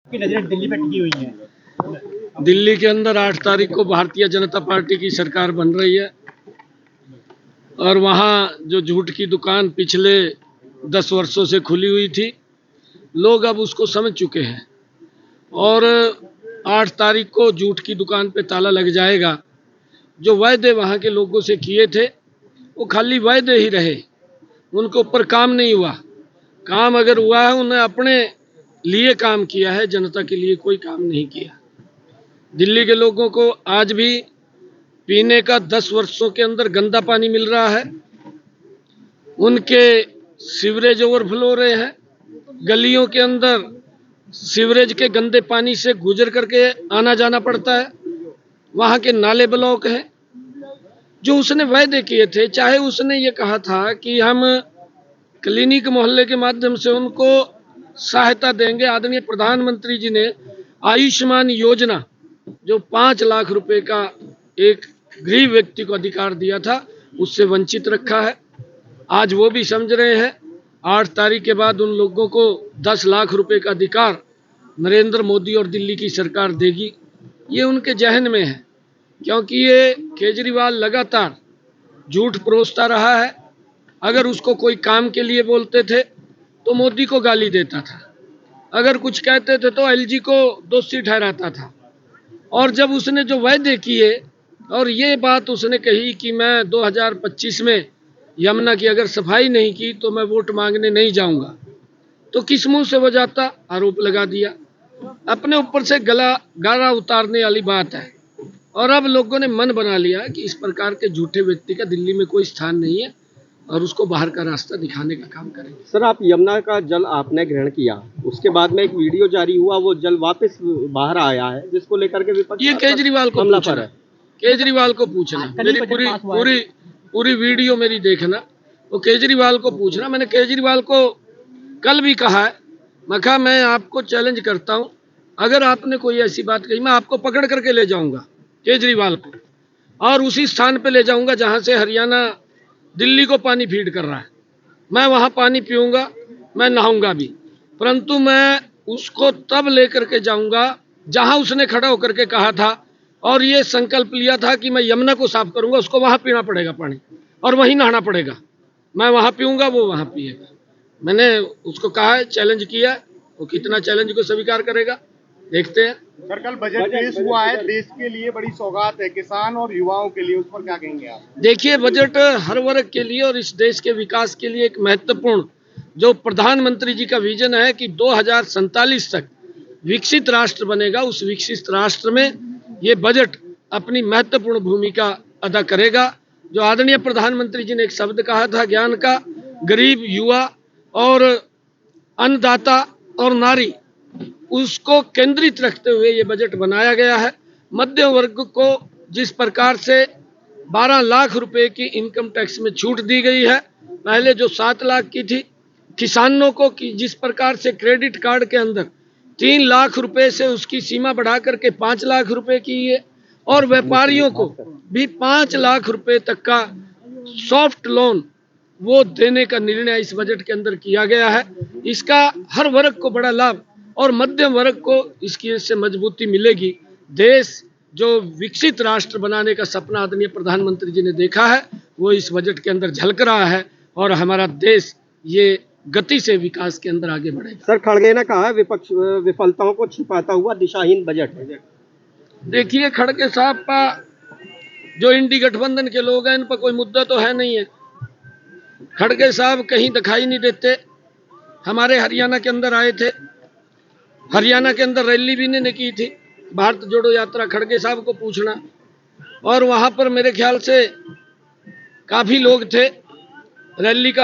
की नजरें दिल्ली पे टिकी हुई हैं। दिल्ली के अंदर 8 तारीख को भारतीय जनता पार्टी की सरकार बन रही है और वहाँ जो झूठ की दुकान पिछले 10 वर्षों से खुली हुई थी, लोग अब उसको समझ चुके हैं और 8 तारीख को झूठ की दुकान पे ताला लग जाएगा। जो वायदे वहाँ के लोगों से किए थे वो खाली वायदे ही रहे, उनके ऊपर काम नहीं हुआ। काम अगर हुआ है उन्हें अपने लिए काम किया है, जनता के लिए कोई काम नहीं किया। दिल्ली के लोगों को आज भी पीने का 10 वर्षों के अंदर गंदा पानी मिल रहा है, उनके सीवरेज ओवरफ्लो हो रहे हैं, गलियों के अंदर सीवरेज के गंदे पानी से गुजर करके आना जाना पड़ता है, वहाँ के नाले ब्लॉक हैं। जो उसने वायदे किए थे, चाहे उसने ये कहा था कि हम क्लिनिक मोहल्ले के माध्यम से उनको सहायता देंगे। आदरणीय प्रधानमंत्री जी ने आयुष्मान योजना जो 5 लाख रुपए का एक गरीब व्यक्ति को अधिकार दिया था, उससे वंचित रखा है। आज वो भी समझ रहे हैं 8 तारीख के बाद उन लोगों को 10 लाख रुपए का अधिकार नरेंद्र मोदी और दिल्ली की सरकार देगी। ये उनके जहन में है, क्योंकि ये केजरीवाल लगातार झूठ परोसता रहा है। अगर उसको कोई काम के लिए बोलते थे तो मोदी को गाली देता था, अगर कुछ कहते थे तो एलजी को दोषी ठहराता था। और जब उसने जो वायदे किए और ये बात उसने कही कि मैं 2025 में यमुना की अगर सफाई नहीं की तो मैं वोट मांगने नहीं जाऊंगा, तो किस मुंह से वो जाता? आरोप लगा दिया। अपने ऊपर से गारा उतारने वाली बात है। और अब लोगों ने मन बना लिया कि इस प्रकार के झूठे व्यक्ति का दिल्ली में कोई स्थान नहीं है और उसको बाहर का रास्ता दिखाने का काम करेंगे। सर, आप यमुना का जल आपने ग्रहण किया, उसके बाद में एक वीडियो जारी हुआ, वो जल वापस बाहर आया है, जिसको लेकर के विपक्ष ये केजरीवाल को हमला पूछना पर है। केजरीवाल को पूछना, मेरी पूरी वीडियो मेरी देखना, वो केजरीवाल को पूछना। मैंने केजरीवाल को कल भी कहा है, मैं आपको चैलेंज करता हूं, अगर आपने कोई ऐसी बात कही मैं आपको पकड़ करके ले जाऊंगा केजरीवाल को, और उसी स्थान पे ले जाऊंगा जहां से हरियाणा दिल्ली को पानी फीड कर रहा है। मैं वहां पानी पीऊंगा, मैं नहाऊंगा भी, परंतु मैं उसको तब लेकर के जाऊंगा जहां उसने खड़ा होकर के कहा था और ये संकल्प लिया था कि मैं यमुना को साफ करूंगा। उसको वहां पीना पड़ेगा पानी और वहीं नहाना पड़ेगा। मैं वहां पीऊंगा, वो वहां पिएगा। मैंने उसको कहा है, चैलेंज किया, वो कितना चैलेंज को स्वीकार करेगा देखते हैं। सर, कल बजट पेश हुआ है, देश के लिए बड़ी सौगात है, किसान और युवाओं के लिए, उस पर क्या कहेंगे आप? देखिए, बजट हर वर्ग के लिए और इस देश के विकास के लिए एक महत्वपूर्ण, जो प्रधानमंत्री जी का विजन है कि 2047 तक विकसित राष्ट्र बनेगा, उस विकसित राष्ट्र में ये बजट अपनी महत्वपूर्ण भूमिका अदा करेगा। जो आदरणीय प्रधानमंत्री जी ने एक शब्द कहा था ज्ञान का, गरीब, युवा और अन्नदाता और नारी, उसको केंद्रित रखते हुए ये बजट बनाया गया है। मध्यम वर्ग को जिस प्रकार से 12 लाख रुपए की इनकम टैक्स में छूट दी गई है, पहले जो 7 लाख की थी, किसानों को जिस प्रकार से क्रेडिट कार्ड के अंदर 3 लाख रुपए से उसकी सीमा बढ़ा करके 5 लाख रुपए की है, और व्यापारियों को भी 5 लाख रुपए तक का सॉफ्ट लोन वो देने का निर्णय इस बजट के अंदर किया गया है। इसका हर वर्ग को बड़ा लाभ और मध्यम वर्ग को इसकी से मजबूती मिलेगी। देश जो विकसित राष्ट्र बनाने का सपना आदरणीय प्रधानमंत्री जी ने देखा है, वो इस बजट के अंदर झलक रहा है और हमारा देश ये गति से विकास के अंदर आगे बढ़ेगा। सर, खड़गे ने कहा विपक्ष विफलताओं को छिपाता हुआ दिशाहीन बजट है। देखिए, खड़गे साहब का जो इंडी गठबंधन के लोग हैं, इन पर कोई मुद्दा तो है नहीं है। खड़गे साहब कहीं दिखाई नहीं देते। हमारे हरियाणा के अंदर आए थे, हरियाणा के अंदर रैली भी इन्होंने की थी, भारत जोड़ो यात्रा, खड़गे साहब को पूछना। और वहां पर मेरे ख्याल से काफी लोग थे, रैली का